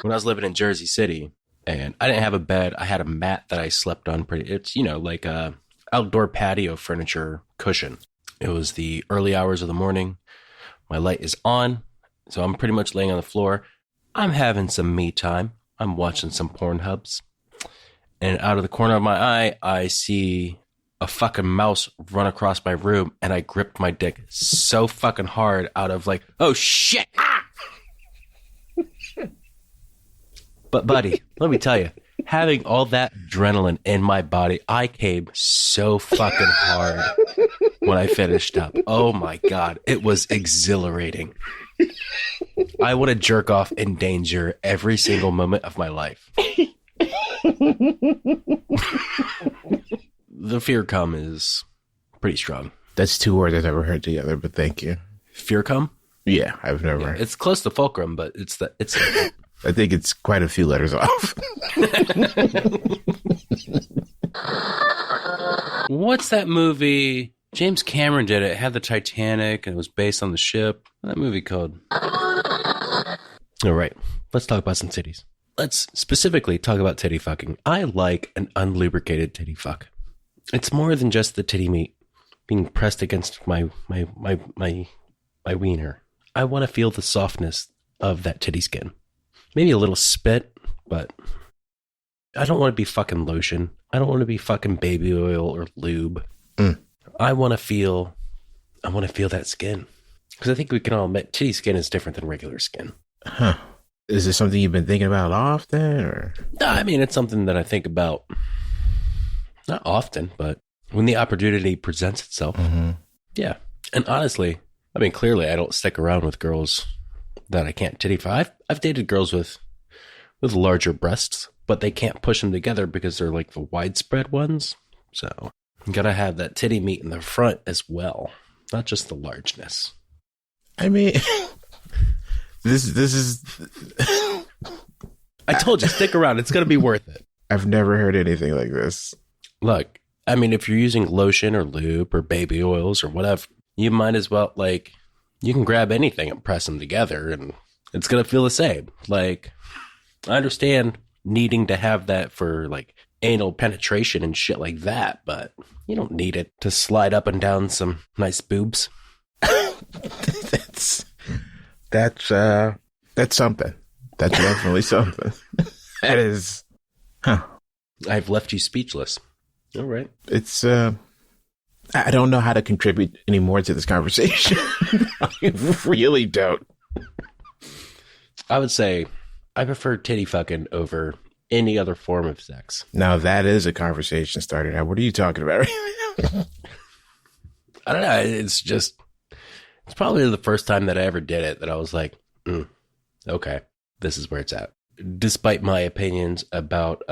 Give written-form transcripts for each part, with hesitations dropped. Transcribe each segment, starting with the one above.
when I was living in Jersey City, and I didn't have a bed. I had a mat that I slept on. It's, like a outdoor patio furniture cushion. It was the early hours of the morning. My light is on, so I'm pretty much laying on the floor. I'm having some me time. I'm watching some Pornhubs. And out of the corner of my eye, I see a fucking mouse run across my room, and I gripped my dick so fucking hard out of like, oh shit. Ah! But buddy, let me tell you, having all that adrenaline in my body, I came so fucking hard when I finished up. Oh my God, it was exhilarating. I want to jerk off in danger every single moment of my life. The fear cum is pretty strong. That's 2 words I've never heard together, but thank you. Fear cum? Yeah, I've never. Yeah, it's close to fulcrum, but it's I think it's quite a few letters off. What's that movie? James Cameron did it. It had the Titanic and it was based on the ship. What's that movie called? All right, let's talk about some titties. Let's specifically talk about titty fucking. I like an unlubricated titty fuck. It's more than just the titty meat being pressed against my wiener. I want to feel the softness of that titty skin. Maybe a little spit, but I don't want to be fucking lotion. I don't want to be fucking baby oil or lube. I want to feel that skin. Because I think we can all admit titty skin is different than regular skin. Huh. Is this something you've been thinking about often, or? No, I mean, it's something that I think about not often, but when the opportunity presents itself. Mm-hmm. Yeah. And honestly, I mean, clearly I don't stick around with girls that I can't titty fuck. I've dated girls with larger breasts, but they can't push them together because they're like the widespread ones. So you gotta have that titty meat in the front as well, not just the largeness. I mean, this is. I told you, stick around. It's gonna be worth it. I've never heard anything like this. Look, I mean, if you're using lotion or lube or baby oils or whatever, you might as well, like, you can grab anything and press them together and it's going to feel the same. Like, I understand needing to have that for, like, anal penetration and shit like that, but you don't need it to slide up and down some nice boobs. That's something. That's definitely something. That is, huh. I've left you speechless. All right. It's, I don't know how to contribute any more to this conversation. I really don't. I would say I prefer titty fucking over any other form of sex. Now that is a conversation starter. Now, what are you talking about? I don't know. It's probably the first time that I ever did it that I was like, okay, this is where it's at. Despite my opinions about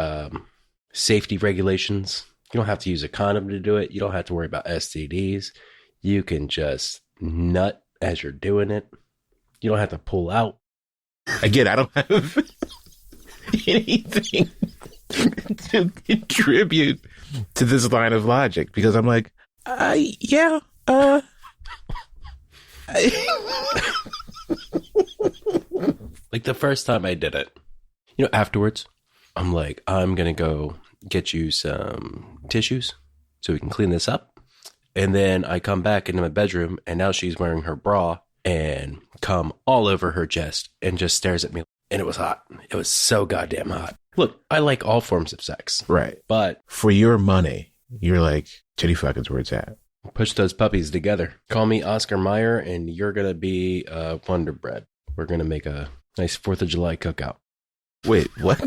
safety regulations, you don't have to use a condom to do it. You don't have to worry about STDs. You can just nut as you're doing it. You don't have to pull out. Again, I don't have anything to contribute to this line of logic because I'm like, yeah. Like the first time I did it, afterwards, I'm like, I'm going to go get you some tissues so we can clean this up. And then I come back into my bedroom and now she's wearing her bra and cum all over her chest and just stares at me. And it was hot. It was so goddamn hot. Look, I like all forms of sex. Right. But for your money, you're like, titty fucking's where it's at. Push those puppies together. Call me Oscar Mayer and you're going to be Wonder Bread. We're going to make a nice 4th of July cookout. Wait, what?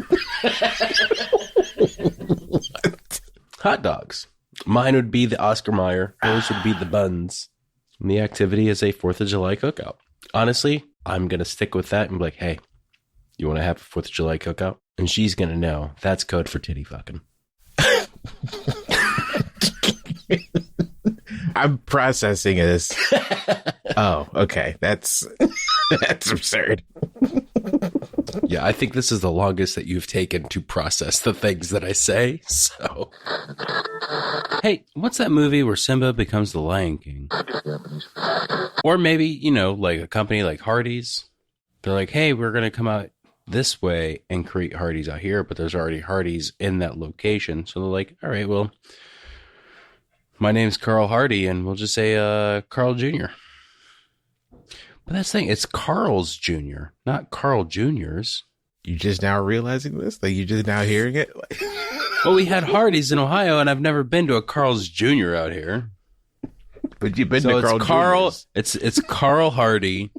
What? Hot dogs. Mine would be the Oscar Mayer. Yours would be the buns. And the activity is a 4th of July cookout. Honestly, I'm going to stick with that and be like, hey, you want to have a 4th of July cookout? And she's going to know that's code for titty fucking. I'm processing this. Oh, okay. That's absurd. Yeah, I think this is the longest that you've taken to process the things that I say. So, hey, what's that movie where Simba becomes the Lion King? Or maybe, like a company like Hardee's. They're like, hey, we're going to come out this way and create Hardee's out here, but there's already Hardee's in that location. So they're like, all right, well, my name's Carl Hardy, and we'll just say Carl Jr. But that's the thing, it's Carl's Jr., not Carl Jr.'s. You just now realizing this? Like, you just now hearing it? Well, we had Hardee's in Ohio, and I've never been to a Carl's Jr. out here. But you've been to Carl Jr.'s. It's Carl Hardy,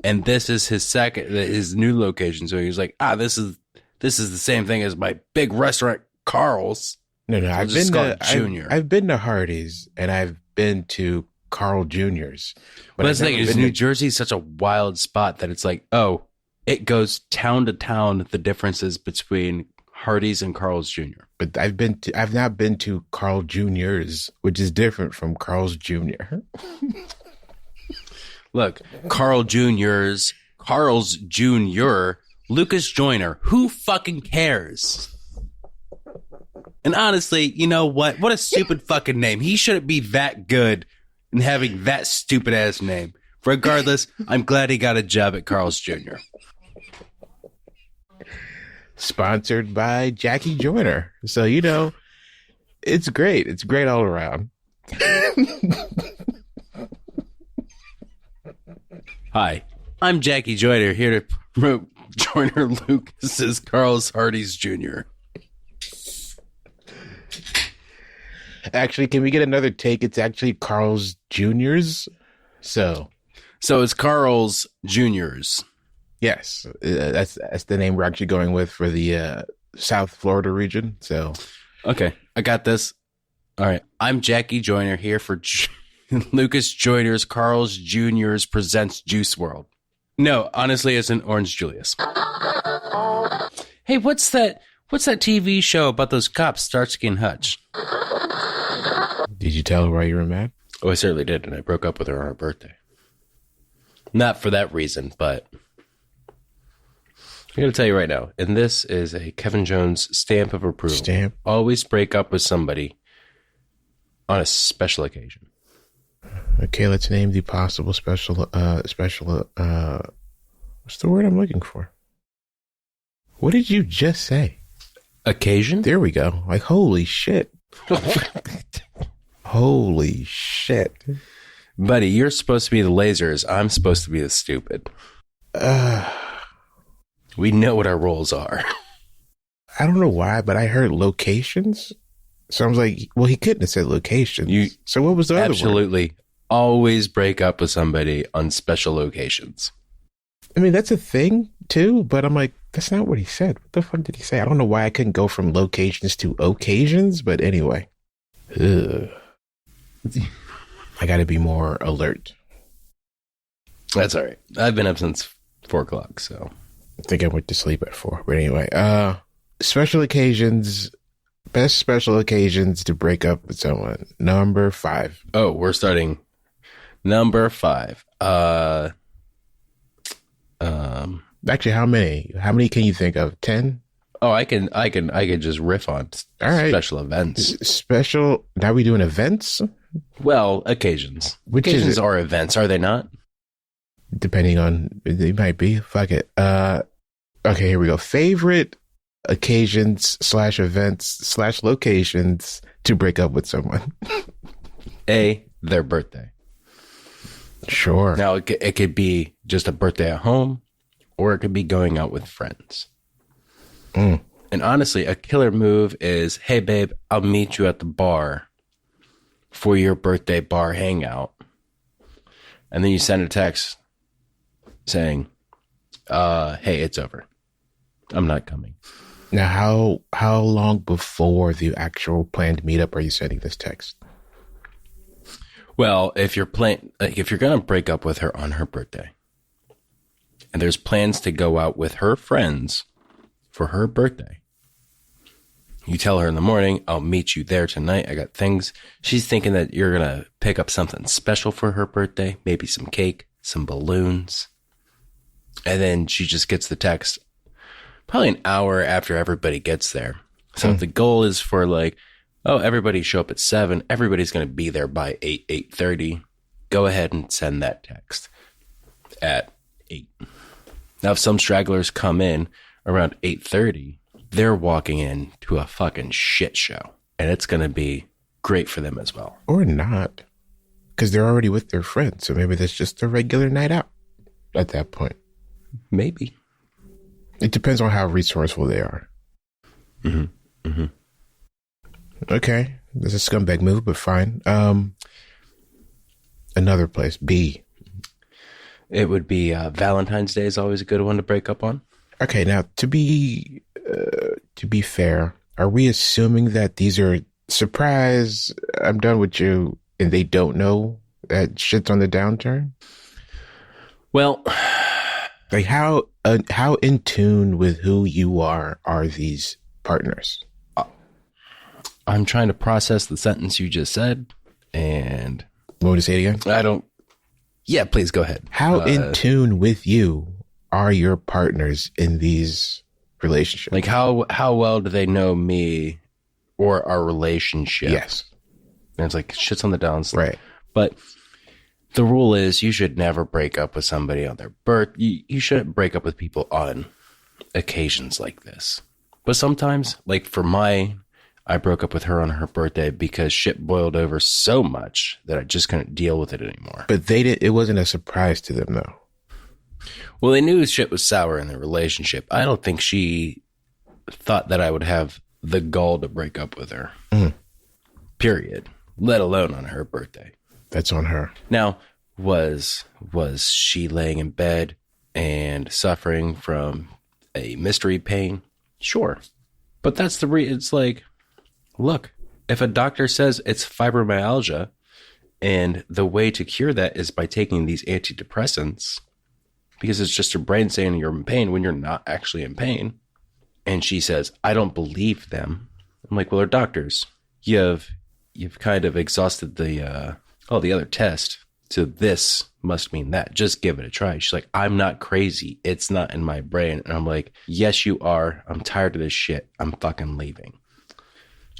and this is his new location. So he was like, this is the same thing as my big restaurant, Carl's. No, I've been to Hardee's, and I've been to Carl Jr.'s. But that's the thing, is New Jersey is such a wild spot that it's like, it goes town to town, the differences between Hardee's and Carl's Jr. But I've not been to Carl Jr.'s, which is different from Carl's Jr. Look, Carl Jr.'s, Carl's Jr., Lucas Joyner. Who fucking cares? And honestly, you know what? What a stupid fucking name. He shouldn't be that good in having that stupid ass name. Regardless, I'm glad he got a job at Carl's Jr. Sponsored by Jackie Joyner. So, it's great. It's great all around. Hi, I'm Jackie Joyner, here to promote Joyner Lucas's Carl's Hardee's Jr. Actually, can we get another take? It's actually Carl's Jr.'s. So it's Carl's Jr.'s. Yes, that's the name we're actually going with for the South Florida region. So, okay, I got this. All right, I'm Jackie Joyner here for Lucas Joyner's Carl's Jr.'s presents Juice World. No, honestly, it's an Orange Julius. Hey, what's that TV show about those cops, Starsky and Hutch? Did you tell her why you were mad? Oh, I certainly did, and I broke up with her on her birthday. Not for that reason, but I gotta tell you right now, and this is a Kevin Jones stamp of approval. Stamp. Always break up with somebody on a special occasion. Okay, let's name the possible special, what's the word I'm looking for? What did you just say? Occasion? There we go. Like, holy shit. Holy shit. Buddy, you're supposed to be the lasers. I'm supposed to be the stupid. We know what our roles are. I don't know why, but I heard locations. So I was like, well, he couldn't have said locations. So what was the other word? Absolutely. Always break up with somebody on special occasions. I mean, that's a thing, too. But I'm like, that's not what he said. What the fuck did he say? I don't know why I couldn't go from locations to occasions. But anyway. Ugh. I got to be more alert. That's all right. I've been up since 4 o'clock, so. I think I went to sleep at 4. But anyway, special occasions, best special occasions to break up with someone. Number 5. Oh, we're starting. Number 5. Actually, how many? How many can you think of? 10? Oh, I can just riff on all right. Special events. Special. Now we doing events? Well, occasions. Which occasions are events, are they not? Depending on, they might be. Fuck it. Okay, here we go. Favorite occasions / events / locations to break up with someone. A, their birthday. Sure. Now, it could be just a birthday at home, or it could be going out with friends. Mm. And honestly, a killer move is, hey, babe, I'll meet you at the bar for your birthday bar hangout. And then you send a text saying, hey, it's over. I'm not coming. Now, how long before the actual planned meetup are you sending this text? Well, if you're going to break up with her on her birthday, and there's plans to go out with her friends for her birthday, you tell her in the morning, I'll meet you there tonight. I got things. She's thinking that you're going to pick up something special for her birthday, maybe some cake, some balloons. And then she just gets the text probably an hour after everybody gets there. So if the goal is for everybody show up at 7, everybody's going to be there by 8:30. Go ahead and send that text at 8. Now, if some stragglers come in around 8:30, they're walking into a fucking shit show. And it's going to be great for them as well. Or not. Because they're already with their friends. So maybe that's just a regular night out at that point. Maybe. It depends on how resourceful they are. Mm-hmm. Mm-hmm. Okay. That's a scumbag move, but fine. Another place, B. It would be Valentine's Day is always a good one to break up on. Okay, now to be fair, are we assuming that these are surprise? I'm done with you, and they don't know that shit's on the downturn. Well, like how in tune with who you are these partners? I'm trying to process the sentence you just said, and want me to say it again? I don't. Yeah, please go ahead. How in tune with you are your partners in these relationships? Like how well do they know me or our relationship? Yes. And it's like shit's on the downs. Right. But the rule is you should never break up with somebody on their birth. You shouldn't break up with people on occasions like this. But sometimes, like for I broke up with her on her birthday because shit boiled over so much that I just couldn't deal with it anymore. But it wasn't a surprise to them though. Well, they knew shit was sour in their relationship. I don't think she thought that I would have the gall to break up with her. Mm. Period. Let alone on her birthday. That's on her. Now, was she laying in bed and suffering from a mystery pain? Sure. But that's it's like, look, if a doctor says it's fibromyalgia and the way to cure that is by taking these antidepressants because it's just your brain saying you're in pain when you're not actually in pain, and she says, I don't believe them. I'm like, well, they're doctors. You've kind of exhausted the other test, so this must mean that. Just give it a try. She's like, I'm not crazy. It's not in my brain. And I'm like, yes, you are. I'm tired of this shit. I'm fucking leaving.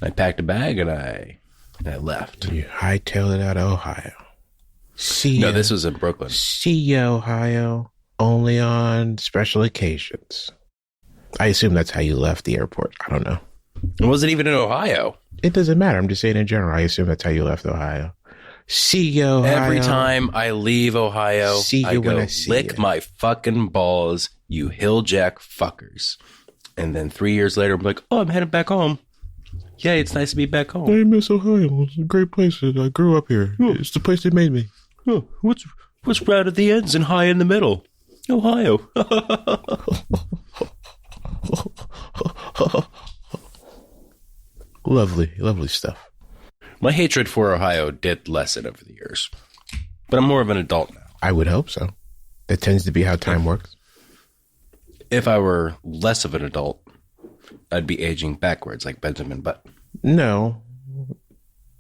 I packed a bag and I left. You hightailed it out of Ohio. See No, ya. this was in Brooklyn. See ya, Ohio. Only on special occasions. I assume that's how you left the airport. I don't know. It wasn't even in Ohio. It doesn't matter. I'm just saying in general. I assume that's how you left Ohio. See ya, Ohio. Every time I leave Ohio, see you I go, when I see lick ya. my fucking balls, you hilljack fuckers. And then 3 years later, I'm like, oh, I'm headed back home. Yay, it's nice to be back home. I miss Ohio. It's a great place. I grew up here. Oh. It's the place that made me. Oh, what's round at the ends and high in the middle? Ohio. Lovely, lovely stuff. My hatred for Ohio did lessen over the years. But I'm more of an adult now. I would hope so. That tends to be how time works. If I were less of an adult, I'd be aging backwards like Benjamin Button. No.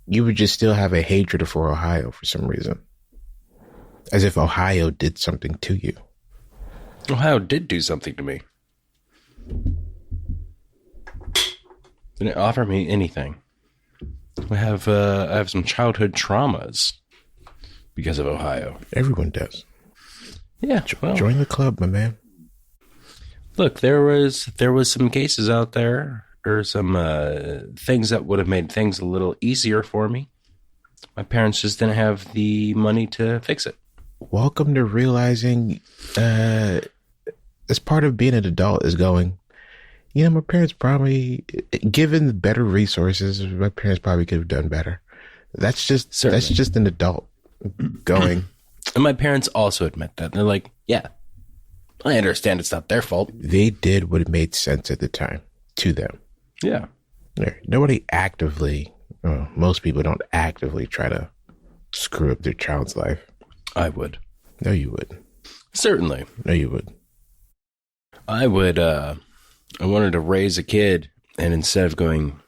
You would just still have a hatred for Ohio for some reason. As if Ohio did something to you. Ohio did do something to me. Didn't offer me anything. I have some childhood traumas because of Ohio. Everyone does. Yeah, well, join the club, my man. Look, there was some cases out there, or some things that would have made things a little easier for me. My parents just didn't have the money to fix it. Welcome to realizing, as part of being an adult is going, you know, my parents probably, given the better resources, my parents probably could have done better. That's just an adult going. And my parents also admit that. They're like, yeah, I understand it's not their fault. They did what made sense at the time to them. Yeah. Nobody actively, most people don't actively try to screw up their child's life. I would. No, you would. Certainly. No, you would. I would, I wanted to raise a kid, and instead of going,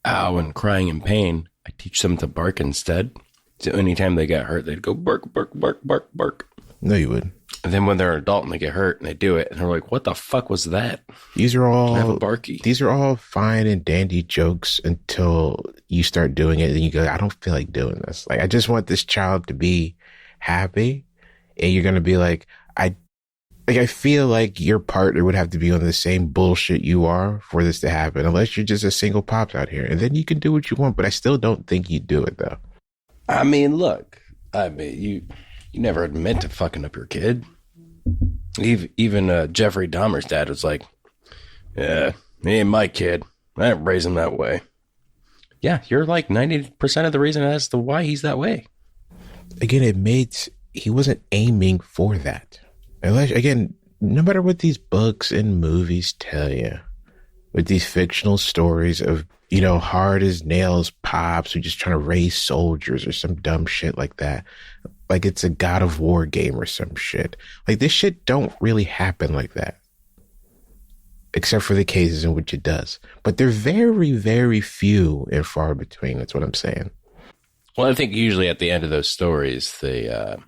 ow, and crying in pain, I teach them to bark instead. So anytime they got hurt, they'd go bark, bark, bark, bark, bark. No, you would. And then when they're an adult and they get hurt and they do it, and they're like, what the fuck was that? These are all, I have a barky. These are all fine and dandy jokes until you start doing it and you go, I don't feel like doing this. Like, I just want this child to be happy. And you're going to be like, I Like, I feel like your partner would have to be on the same bullshit you are for this to happen, unless you're just a single pops out here. And then you can do what you want, but I still don't think you'd do it, though. I mean, look, you never admit to fucking up your kid. Even Jeffrey Dahmer's dad was like, yeah, he ain't my kid. I didn't raise him that way. Yeah, you're like 90% of the reason as to why he's that way. Again, he wasn't aiming for that. Unless, again, no matter what these books and movies tell you, with these fictional stories of, hard as nails pops who just trying to raise soldiers or some dumb shit like that. Like it's a God of War game or some shit. Like this shit don't really happen like that. Except for the cases in which it does. But they're very, very few and far between. That's what I'm saying. Well, I think usually at the end of those stories, the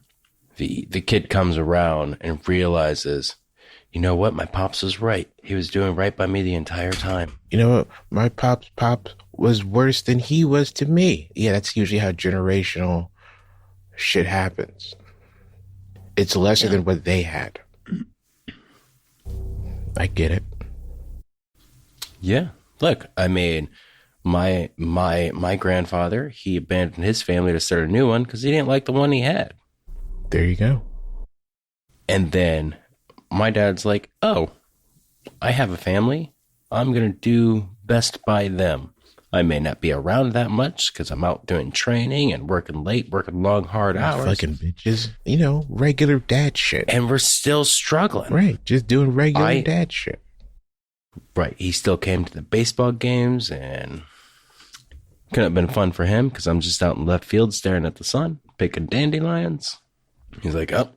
kid comes around and realizes, you know what? My pops was right. He was doing right by me the entire time. You know what? My pop was worse than he was to me. Yeah, that's usually how generational shit happens. It's lesser than what they had. I get it. Yeah. Look, I mean, my grandfather, he abandoned his family to start a new one because he didn't like the one he had. There you go. And then my dad's like, oh, I have a family. I'm going to do best by them. I may not be around that much because I'm out doing training and working late, working long, hard hours. Fucking bitches. Regular dad shit. And we're still struggling. Right. Just doing regular dad shit. Right. He still came to the baseball games and couldn't have been fun for him because I'm just out in left field staring at the sun, picking dandelions. He's like, oh,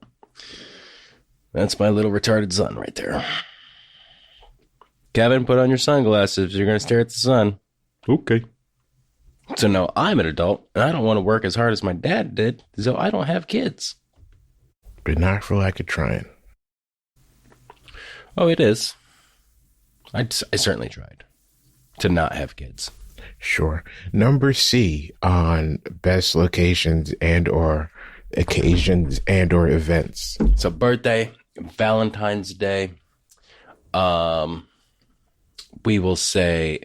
that's my little retarded son right there. Kevin, put on your sunglasses if you're going to stare at the sun. Okay. So now I'm an adult and I don't want to work as hard as my dad did, so I don't have kids. But not for lack of trying. Oh, it is. I certainly tried to not have kids. Sure. Number C on best locations and or occasions and or events. So birthday, Valentine's Day. We will say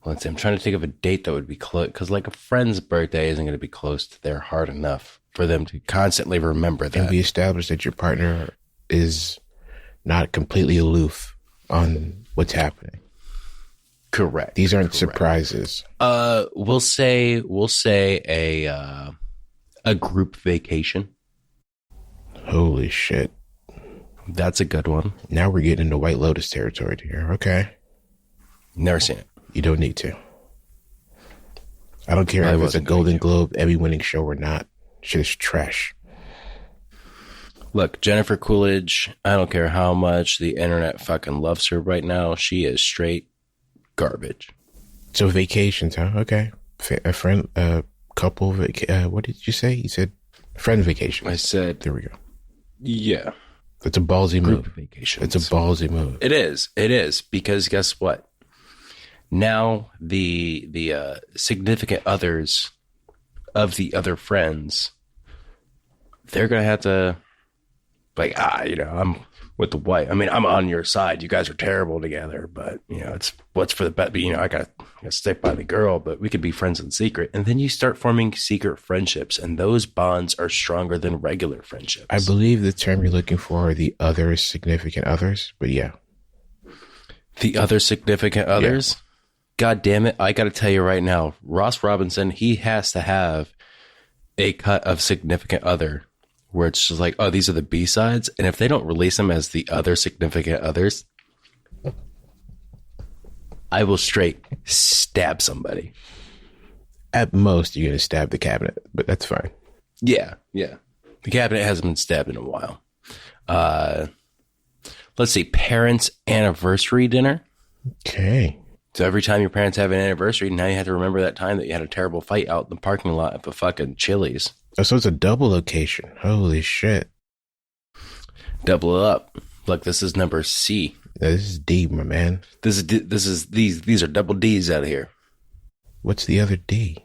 let's see, I'm trying to think of a date that would be close, because like a friend's birthday isn't going to be close to their heart enough for them to constantly remember that. And we established that your partner is not completely aloof on what's happening. Correct. These aren't surprises. We'll say a group vacation. Holy shit. That's a good one. Now we're getting into White Lotus territory here. Okay. Never seen it. You don't need to. I don't care if it's a Golden Globe, Emmy-winning show or not. Shit is trash. Look, Jennifer Coolidge, I don't care how much the internet fucking loves her right now. She is straight garbage. So vacations, huh? Okay. A friend, couple, what did you say? You said friend vacation. I said. There we go. Yeah. It's a ballsy move. Group vacation. It's a ballsy move. It is. It is. Because guess what? Now the significant others of the other friends, they're going to have to, like, I'm with the wife. I mean, I'm on your side. You guys are terrible together, but, it's what's for the best. But, I got to stick by the girl, but we could be friends in secret. And then you start forming secret friendships, and those bonds are stronger than regular friendships. I believe the term you're looking for are the other significant others, but yeah. The other significant others? Yeah. God damn it. I got to tell you right now, Ross Robinson, he has to have a cut of significant other where it's just like, oh, these are the B-sides. And if they don't release them as the other significant others, I will straight stab somebody. At most, you're going to stab the cabinet, but that's fine. Yeah. The cabinet hasn't been stabbed in a while. Let's see, parents' anniversary dinner. Okay. So every time your parents have an anniversary, now you have to remember that time that you had a terrible fight out in the parking lot of a fucking Chili's. Oh, so it's a double location. Holy shit. Double it up. Look, this is number C. This is D, my man. These are double D's out of here. What's the other D?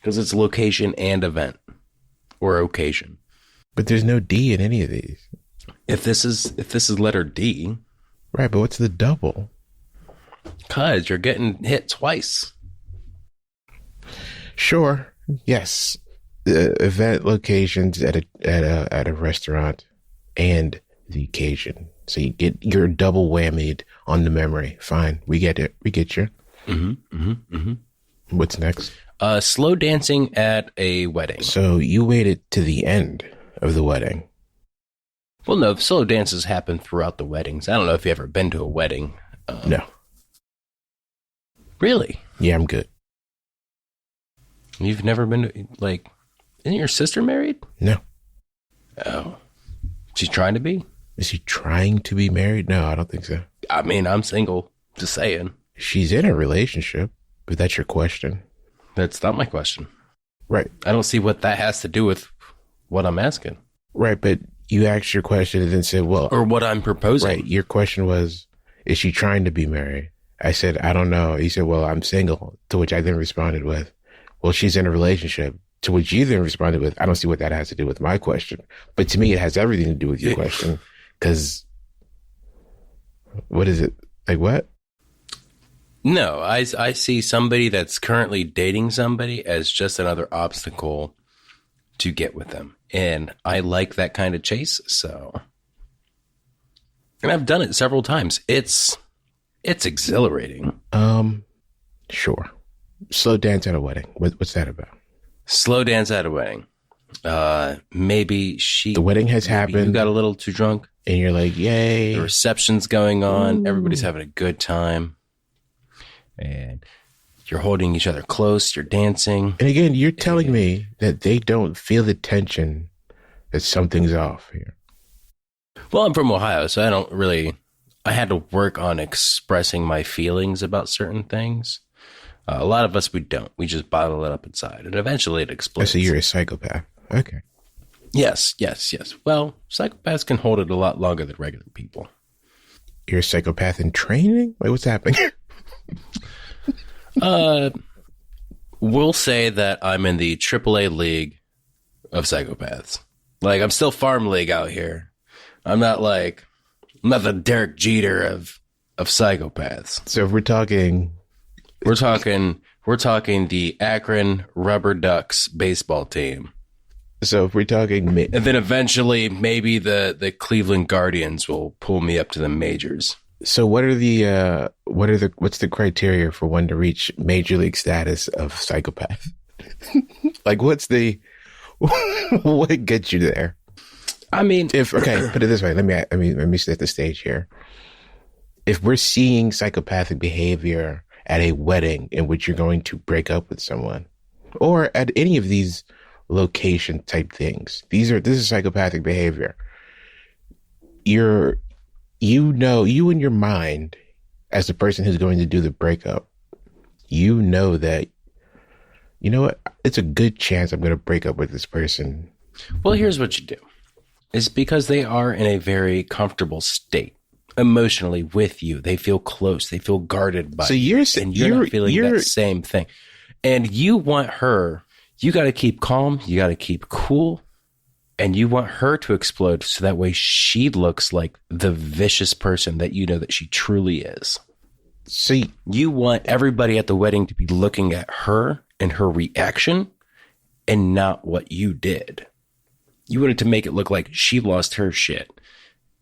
Because it's location and event or occasion. But there's no D in any of these. If this is letter D, Right, but what's the double? cause you're getting hit twice. Sure. Yes. Event locations at a restaurant and the occasion. So you're double whammied on the memory. Fine. We get it. We get you. What's next? Slow dancing at a wedding. So you waited to the end of the wedding. Well, no, slow dances happen throughout the weddings. I don't know if you've ever been to a wedding. No. Really? Yeah, I'm good. You've never been to, like, isn't your sister married? No. Oh. She's trying to be? Is she trying to be married? No, I don't think so. I mean, I'm single. Just saying. She's in a relationship, if that's your question. That's not my question. Right. I don't see what that has to do with what I'm asking. Right, but you asked your question and then said, well... Or what I'm proposing. Right, your question was, is she trying to be married? I said, I don't know. You said, well, I'm single, to which I then responded with, well, she's in a relationship, to which you then responded with, I don't see what that has to do with my question. But to me, it has everything to do with your question, because what is it? Like what? No, I see somebody that's currently dating somebody as just another obstacle to get with them. And I like that kind of chase, so. And I've done it several times. It's exhilarating. Sure. Slow dance at a wedding. What's that about? Slow dance at a wedding. Maybe the wedding has happened. You got a little too drunk. And you're like, yay. The reception's going on. Ooh. Everybody's having a good time. And you're holding each other close. You're dancing. And again, you're telling me that they don't feel the tension, that something's off here. Well, I'm from Ohio, so I had to work on expressing my feelings about certain things. A lot of us, we don't. We just bottle it up inside, and eventually it explodes. So you're a psychopath. Okay. Yes. Well, psychopaths can hold it a lot longer than regular people. You're a psychopath in training? Like, what's happening? We'll say that I'm in the AAA league of psychopaths. Like, I'm still farm league out here. I'm not the Derek Jeter of psychopaths. So if we're talking the Akron Rubber Ducks baseball team. So if we're talking, and then eventually maybe the Cleveland Guardians will pull me up to the majors. So what's the criteria for one to reach major league status of psychopath? Like, what gets you there? I mean, put it this way. Let me set the stage here. If we're seeing psychopathic behavior at a wedding in which you're going to break up with someone, or at any of these location type things, this is psychopathic behavior. You in your mind, as the person who's going to do the breakup, you know that, you know what, it's a good chance I'm going to break up with this person. Well, here's what you do. It's because they are in a very comfortable state emotionally with you. They feel close. They feel guarded by you. And you're not feeling that same thing. And you want her, you got to keep calm. You got to keep cool. And you want her to explode so that way she looks like the vicious person that you know that she truly is. See, you want everybody at the wedding to be looking at her and her reaction and not what you did. You wanted to make it look like she lost her shit.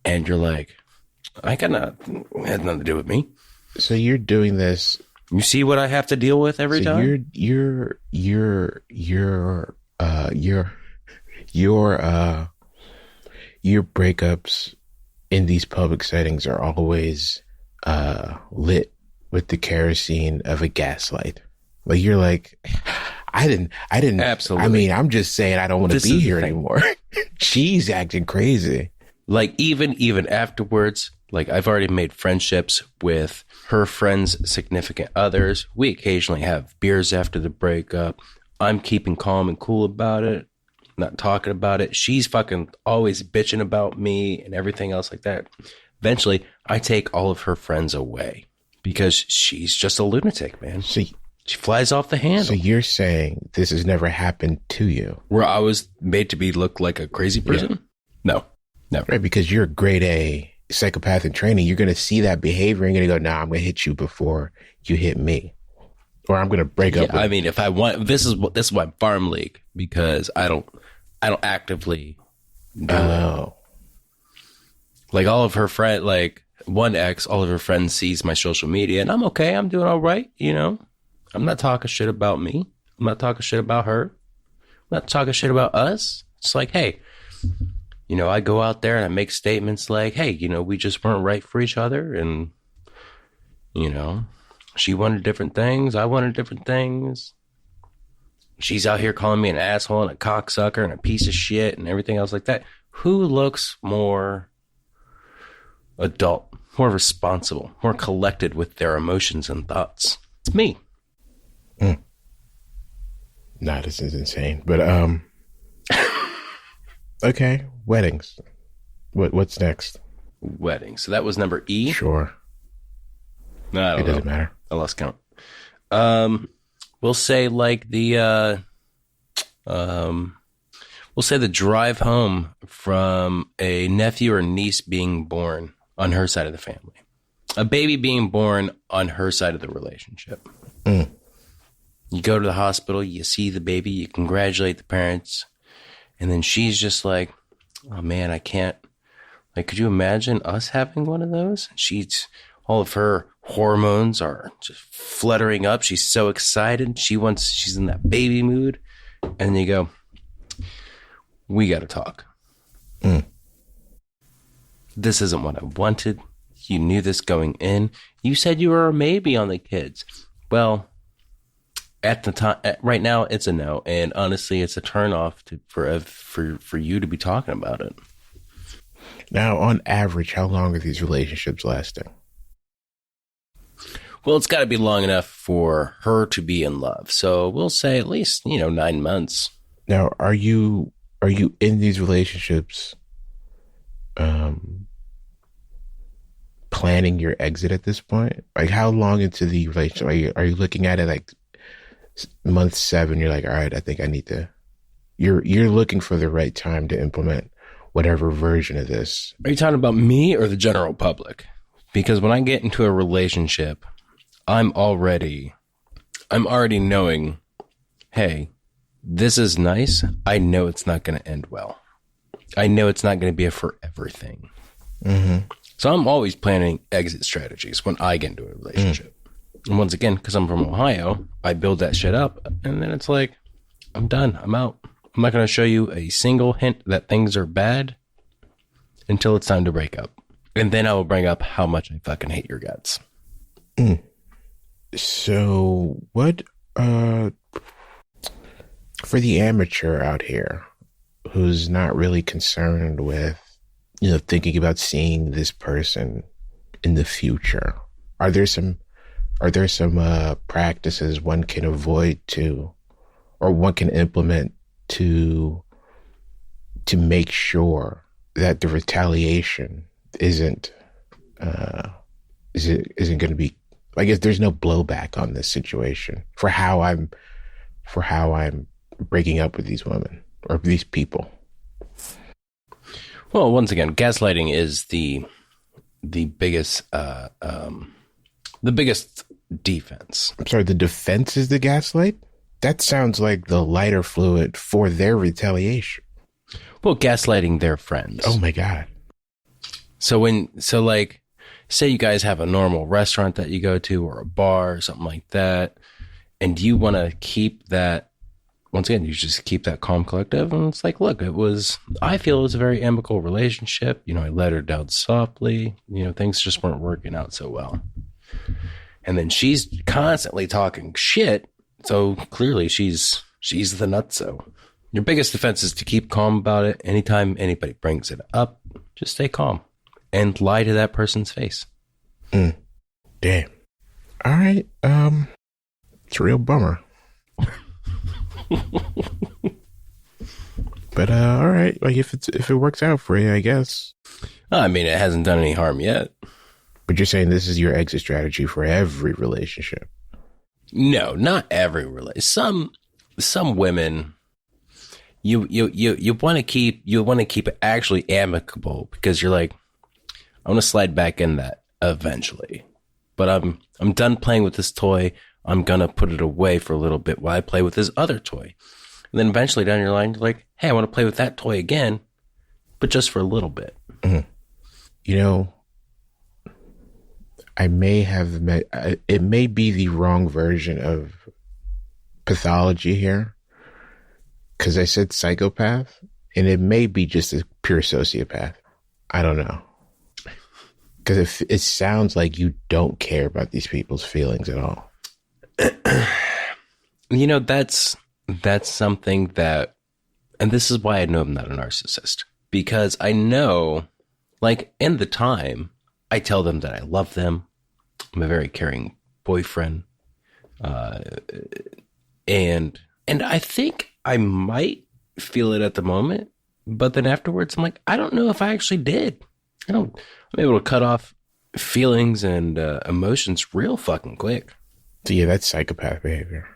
And you're like, it had nothing to do with me. So you're doing this. You see what I have to deal with every time? Your breakups in these public settings are always lit with the kerosene of a gaslight. Like, you're like, I didn't. Absolutely. I mean, I'm just saying I don't want to be here anymore. She's acting crazy. Like, even afterwards, like, I've already made friendships with her friends' significant others. We occasionally have beers after the breakup. I'm keeping calm and cool about it, not talking about it. She's fucking always bitching about me and everything else like that. Eventually, I take all of her friends away because she's just a lunatic, man. She flies off the handle. So you're saying this has never happened to you? Where I was made to look like a crazy person? Yeah. No. Never. Right, because you're a grade A psychopath in training. You're going to see that behavior and you're going to go, nah, I'm going to hit you before you hit me. Or I'm going to break up. I mean, if I want, this is why I'm farm league, because I don't actively do it. Like all of her friends, like one ex, all of her friends sees my social media and I'm okay. I'm doing all right. You know, I'm not talking shit about me. I'm not talking shit about her. I'm not talking shit about us. It's like, hey, you know, I go out there and I make statements like, hey, you know, we just weren't right for each other. And, you know, she wanted different things. I wanted different things. She's out here calling me an asshole and a cocksucker and a piece of shit and everything else like that. Who looks more adult, more responsible, more collected with their emotions and thoughts? It's me. Nah, this is insane. But okay, weddings. What's next? Weddings. So that was number E. Sure. No, I don't know. Doesn't matter. I lost count. We'll say like the we'll say the drive home from a nephew or niece being born on her side of the family. A baby being born on her side of the relationship. You go to the hospital, you see the baby, you congratulate the parents, and then she's just like, oh man, I can't. Like, could you imagine us having one of those? All of her hormones are just fluttering up. She's so excited. She's in that baby mood. And you go, we got to talk. This isn't what I wanted. You knew this going in. You said you were a maybe on the kids. Well, at the time, right now, it's a no. And honestly, it's a turn off for you to be talking about it. Now, on average, how long are these relationships lasting? Well, it's got to be long enough for her to be in love. So we'll say at least, 9 months. Now, are you in these relationships planning your exit at this point? Like, how long into the relationship are you looking at it like month 7? You're like, all right, I think I need to. You're looking for the right time to implement whatever version of this. Are you talking about me or the general public? Because when I get into a relationship, I'm already knowing, hey, this is nice. I know it's not going to end well. I know it's not going to be a forever thing. So I'm always planning exit strategies when I get into a relationship. And once again, because I'm from Ohio, I build that shit up. And then it's like, I'm done. I'm out. I'm not going to show you a single hint that things are bad until it's time to break up. And then I will bring up how much I fucking hate your guts. So what, for the amateur out here who's not really concerned with, thinking about seeing this person in the future, are there some practices one can avoid or one can implement to make sure that the retaliation isn't going to be, I guess there's no blowback on this situation for how I'm breaking up with these women or these people? Well, once again, gaslighting is the biggest defense. I'm sorry, the defense is the gaslight? That sounds like the lighter fluid for their retaliation. Well, gaslighting their friends. Oh my God. So like, say you guys have a normal restaurant that you go to or a bar or something like that, and you want to keep that, once again, you just keep that calm, collective. And it's like, look, I feel it was a very amicable relationship. I let her down softly. Things just weren't working out so well. And then she's constantly talking shit. So clearly she's the nutso. Your biggest defense is to keep calm about it. Anytime anybody brings it up, just stay calm and lie to that person's face. Damn. All right. It's a real bummer. But all right, like if it works out for you, I guess. I mean, it hasn't done any harm yet. But you're saying this is your exit strategy for every relationship? No, not every relationship. Some women, you want to keep it actually amicable because you're like, I want to slide back in that eventually, but I'm done playing with this toy. I'm gonna put it away for a little bit while I play with this other toy, and then eventually down your line, you're like, hey, I want to play with that toy again, but just for a little bit. Mm-hmm. You know, I may have it may be the wrong version of pathology here, because I said psychopath, and it may be just a pure sociopath. I don't know. Because it sounds like you don't care about these people's feelings at all. You know, that's something that, and this is why I know I'm not a narcissist. Because I know, like, in the time, I tell them that I love them. I'm a very caring boyfriend. And I think I might feel it at the moment. But then afterwards, I'm like, I don't know if I actually did. I'm able to cut off feelings and emotions real fucking quick. So yeah, that's psychopath behavior.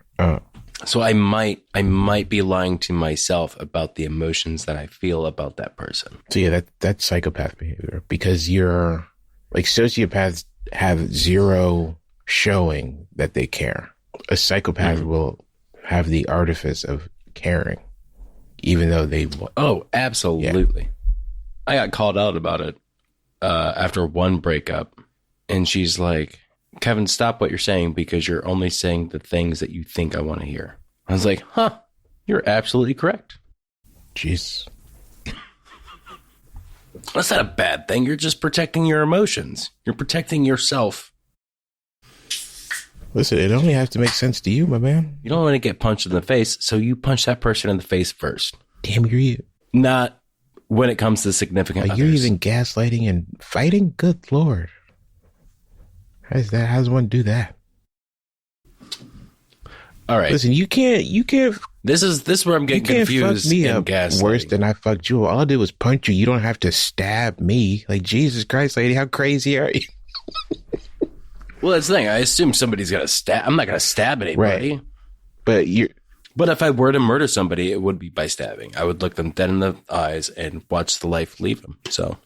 So I might be lying to myself about the emotions that I feel about that person. So yeah, that's psychopath behavior, because you're like, sociopaths have zero showing that they care. A psychopath will have the artifice of caring, even though they. Oh, absolutely. Yeah. I got called out about it after one breakup, and she's like, Kevin, stop what you're saying because you're only saying the things that you think I want to hear. I was like, huh, you're absolutely correct. Jeez. That's not a bad thing. You're just protecting your emotions. You're protecting yourself. Listen, it only has to make sense to you, my man. You don't want to get punched in the face, so you punch that person in the face first. Damn, you're not when it comes to significant others. You're even gaslighting and fighting? Good Lord. How's that? How does one do that? All right. Listen, you can't. This is where I'm getting confused. Fuck me up worse than I fucked you. All I did was punch you. You don't have to stab me. Like, Jesus Christ, lady, how crazy are you? Well, that's the thing. I assume somebody's gonna stab. I'm not gonna stab anybody. Right. But if I were to murder somebody, it would be by stabbing. I would look them dead in the eyes and watch the life leave them. So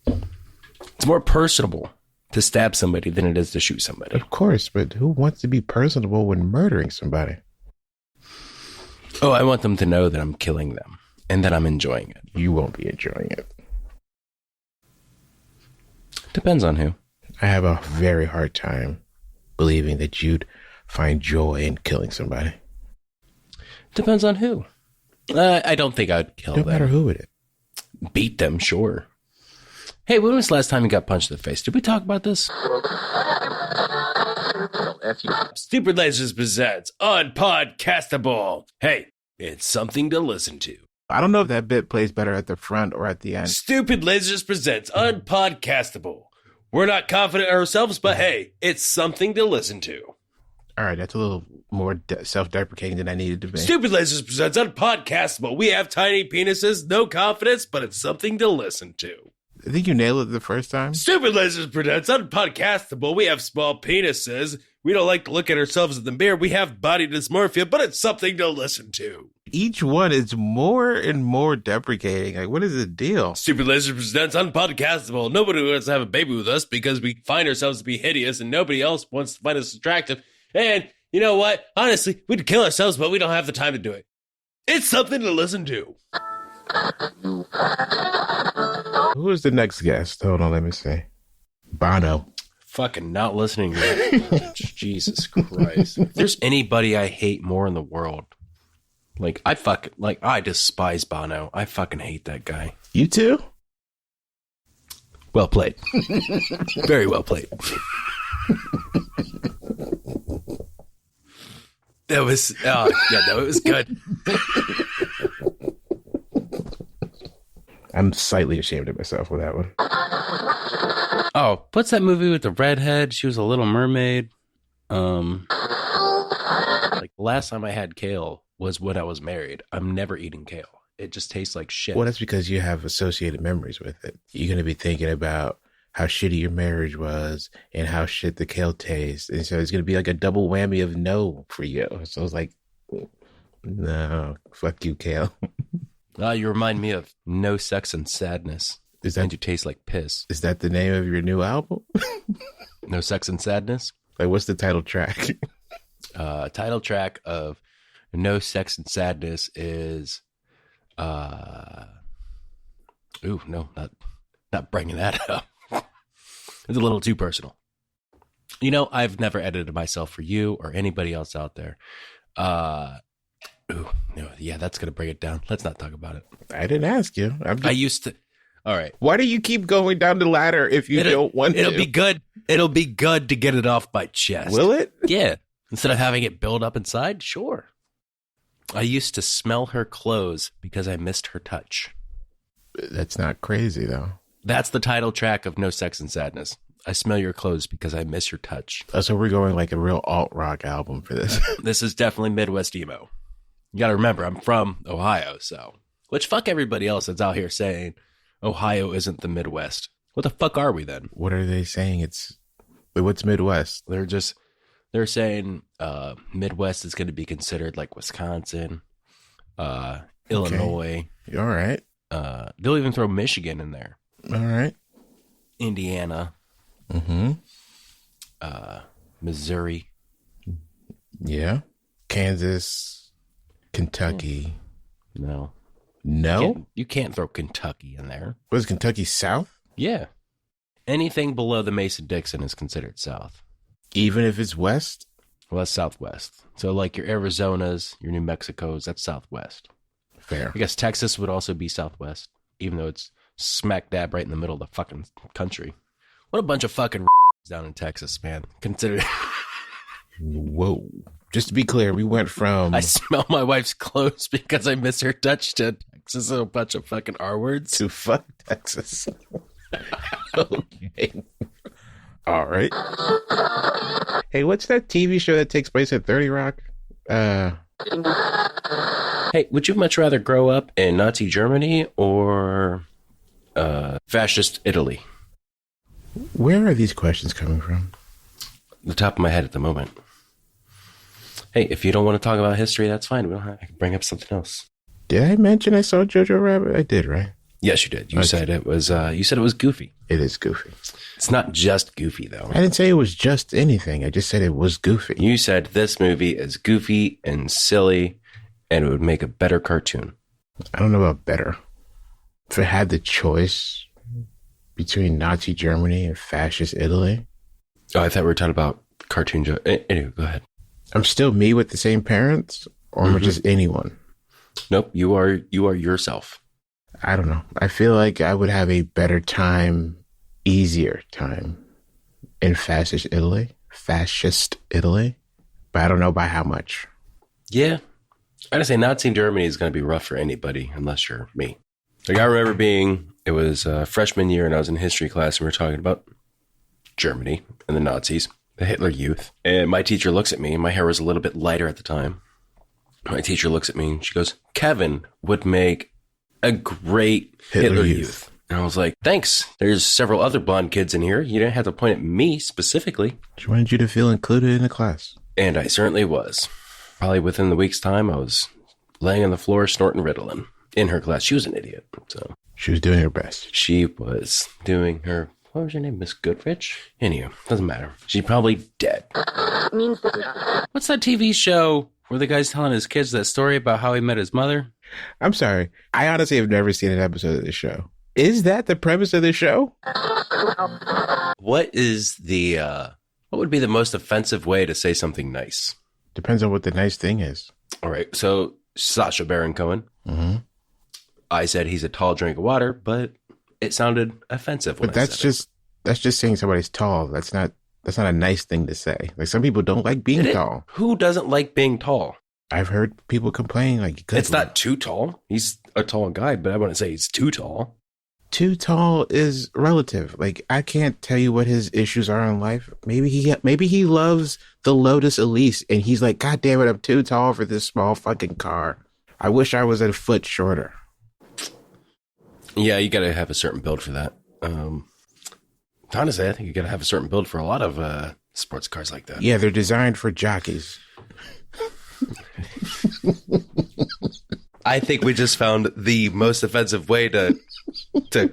it's more personable to stab somebody than it is to shoot somebody. Of course, but who wants to be personable when murdering somebody? Oh, I want them to know that I'm killing them and that I'm enjoying it. You won't be enjoying it. Depends on who. I have a very hard time believing that you'd find joy in killing somebody. Depends on who. I don't think I'd kill them. No matter who it is. Beat them, sure. Hey, when was the last time you got punched in the face? Did we talk about this? Stupid Lasers presents UnPodcastable. Hey, it's something to listen to. I don't know if that bit plays better at the front or at the end. Stupid Lasers presents UnPodcastable. We're not confident ourselves, but hey, it's something to listen to. All right, that's a little more self-deprecating than I needed to be. Stupid Lasers presents UnPodcastable. We have tiny penises, no confidence, but it's something to listen to. I think you nailed it the first time. Stupid Lasers presents UnPodcastable. We have small penises. We don't like to look at ourselves in the mirror. We have body dysmorphia, but it's something to listen to. Each one is more and more deprecating. Like, what is the deal? Stupid Lasers presents UnPodcastable. Nobody wants to have a baby with us because we find ourselves to be hideous and nobody else wants to find us attractive. And you know what? Honestly, we'd kill ourselves, but we don't have the time to do it. It's something to listen to. Who is the next guest? Hold on, let me see. Bono. Fucking not listening to that. Jesus Christ. If there's anybody I hate more in the world, I despise Bono. I fucking hate that guy. You too? Well played. Very well played. That was, it was good. I'm slightly ashamed of myself with that one. Oh, what's that movie with the redhead? She was a little mermaid. Like the last time I had kale was when I was married. I'm never eating kale. It just tastes like shit. Well, that's because you have associated memories with it. You're going to be thinking about how shitty your marriage was and how shit the kale tastes. And so it's going to be like a double whammy of no for you. So it's like, no, fuck you, kale. You remind me of No Sex and Sadness. And you taste like piss. Is that the name of your new album? No Sex and Sadness? Like, what's the title track? Title track of No Sex and Sadness is not bringing that up. It's a little too personal. You know, I've never edited myself for you or anybody else out there. That's gonna bring it down. Let's not talk about it. I didn't ask you. I used to. All right. Why do you keep going down the ladder if you don't want to? It'll be good. It'll be good to get it off my chest. Will it? Yeah. Instead of having it build up inside, sure. I used to smell her clothes because I missed her touch. That's not crazy, though. That's the title track of No Sex and Sadness. I smell your clothes because I miss your touch. So we're going like a real alt-rock album for this. This is definitely Midwest emo. You got to remember, I'm from Ohio, so. Which fuck everybody else that's out here saying Ohio isn't the Midwest. What the fuck are we then? What are they saying? What's Midwest? They're saying Midwest is going to be considered like Wisconsin, Illinois. All right. They'll even throw Michigan in there. All right. Indiana. Mm-hmm. Missouri. Yeah. Kansas. Kentucky. No. You can't throw Kentucky in there. Was Kentucky South? Yeah. Anything below the Mason-Dixon is considered South. Even if it's West? Well, that's Southwest. So like your Arizonas, your New Mexicos, that's Southwest. Fair. I guess Texas would also be Southwest, even though it's smack dab right in the middle of the fucking country. What a bunch of fucking down in Texas, man. Consider. Whoa. Just to be clear, we went from... I smell my wife's clothes because I miss her touch to Texas and a bunch of fucking R words. To fuck Texas. Okay. All right. Hey, what's that TV show that takes place at 30 Rock? Hey, would you much rather grow up in Nazi Germany or fascist Italy? Where are these questions coming from? The top of my head at the moment. Hey, if you don't want to talk about history, that's fine. I can bring up something else. Did I mention I saw Jojo Rabbit? I did, right? Yes, you did. You said it was goofy. It is goofy. It's not just goofy, though. I didn't say it was just anything. I just said it was goofy. You said this movie is goofy and silly, and it would make a better cartoon. I don't know about better. If I had the choice between Nazi Germany and fascist Italy. Oh, I thought we were talking about cartoon joke. Anyway, go ahead. I'm still me with the same parents, or am I just anyone? Nope, you are yourself. I don't know. I feel like I would have a better time, easier time in fascist Italy, but I don't know by how much. Yeah. I'd say Nazi Germany is going to be rough for anybody unless you're me. Like I remember it was freshman year and I was in history class and we were talking about Germany and the Nazis, the Hitler Youth. And my teacher looks at me, and my hair was a little bit lighter at the time. My teacher looks at me and she goes, Kevin would make a great Hitler Youth. And I was like, thanks. There's several other blonde kids in here. You didn't have to point at me specifically. She wanted you to feel included in the class. And I certainly was. Probably within the week's time, I was laying on the floor snorting Ritalin in her class. She was an idiot. So she was doing her best. She was doing her... What was her name? Miss Goodrich? Anyway, doesn't matter. She's probably dead. What's that TV show where the guy's telling his kids that story about how he met his mother? I'm sorry. I honestly have never seen an episode of this show. Is that the premise of the show? What would be the most offensive way to say something nice? Depends on what the nice thing is. All right. So Sacha Baron Cohen. Mm-hmm. I said he's a tall drink of water, but it sounded offensive. But that's just saying somebody's tall. That's not a nice thing to say. Like some people don't like being tall. Who doesn't like being tall? I've heard people complain like it's not too tall. He's a tall guy, but I wouldn't say he's too tall. Too tall is relative. Like I can't tell you what his issues are in life. Maybe he loves the Lotus Elise and he's like, God damn it, I'm too tall for this small fucking car. I wish I was a foot shorter. Yeah, you got to have a certain build for that. Honestly, I think you got to have a certain build for a lot of sports cars like that. Yeah, they're designed for jockeys. I think we just found the most offensive way to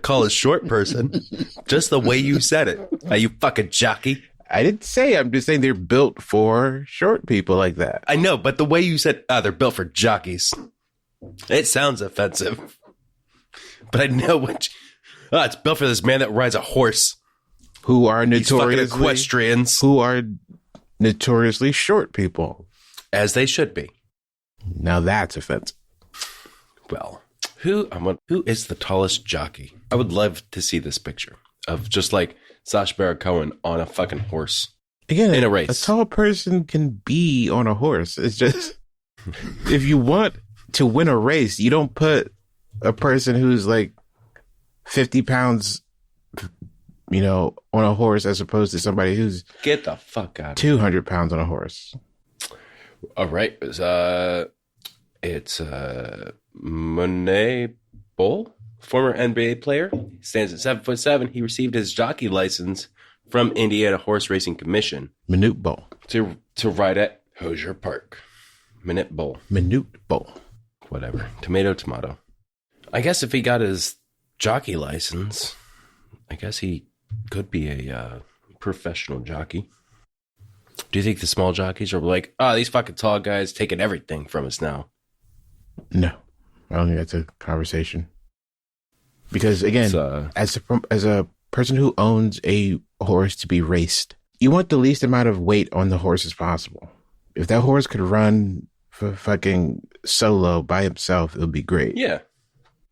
call a short person. Just the way you said it. Are you fucking jockey? I didn't say. I'm just saying they're built for short people like that. I know, but the way you said, they're built for jockeys. It sounds offensive. But I know what... it's built for this man that rides a horse. Who are notoriously... These fucking equestrians. Who are notoriously short people. As they should be. Now that's offensive. Well, who is the tallest jockey? I would love to see this picture of just like Sacha Baron Cohen on a fucking horse. Again, in a race. A tall person can be on a horse. It's just, if you want to win a race, you don't put a person who's like 50 pounds, on a horse as opposed to somebody who's... Get the fuck out of 200 pounds on a horse. All right. It's Monet Bull, former NBA player. He stands at 7'7". He received his jockey license from Indiana Horse Racing Commission. Minute Bull. To ride at Hoosier Park. Minute Bull. Whatever. Tomato. I guess if he got his jockey license, I guess he could be a professional jockey. Do you think the small jockeys are like, these fucking tall guys taking everything from us now? No, I don't think that's a conversation. Because again, as a person who owns a horse to be raced, you want the least amount of weight on the horse as possible. If that horse could run for fucking solo by himself, it would be great. Yeah.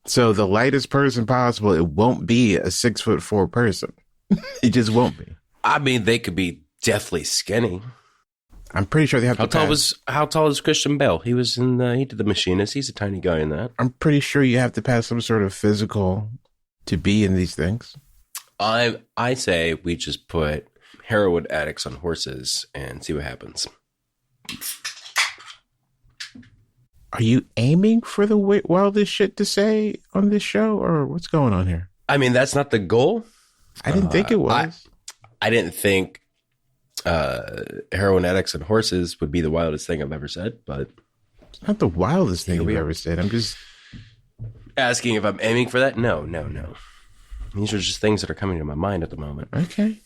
So the lightest person possible, it won't be a 6'4" person. It just won't be. I mean, they could be deathly skinny. I'm pretty sure they have how tall is Christian Bale? He was he did The Machinist. He's a tiny guy in that. I'm pretty sure you have to pass some sort of physical to be in these things. I say we just put heroin addicts on horses and see what happens. Are you aiming for the wildest shit to say on this show, or what's going on here? I mean, that's not the goal. I didn't think it was. I didn't think heroin addicts and horses would be the wildest thing I've ever said, but it's not the wildest thing I've ever said. I'm just asking if I'm aiming for that. No. These are just things that are coming to my mind at the moment. Okay,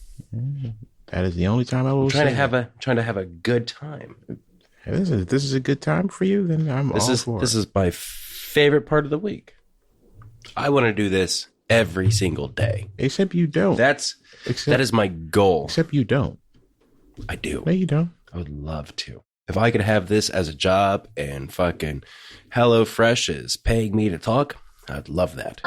that is the only time I will. Trying to have a good time. Hey, if this is a good time for you, then I'm all for it. This is my favorite part of the week. I want to do this every single day. Except you don't. That is my goal. Except you don't. I do. No, you don't. I would love to. If I could have this as a job and fucking HelloFresh is paying me to talk, I'd love that.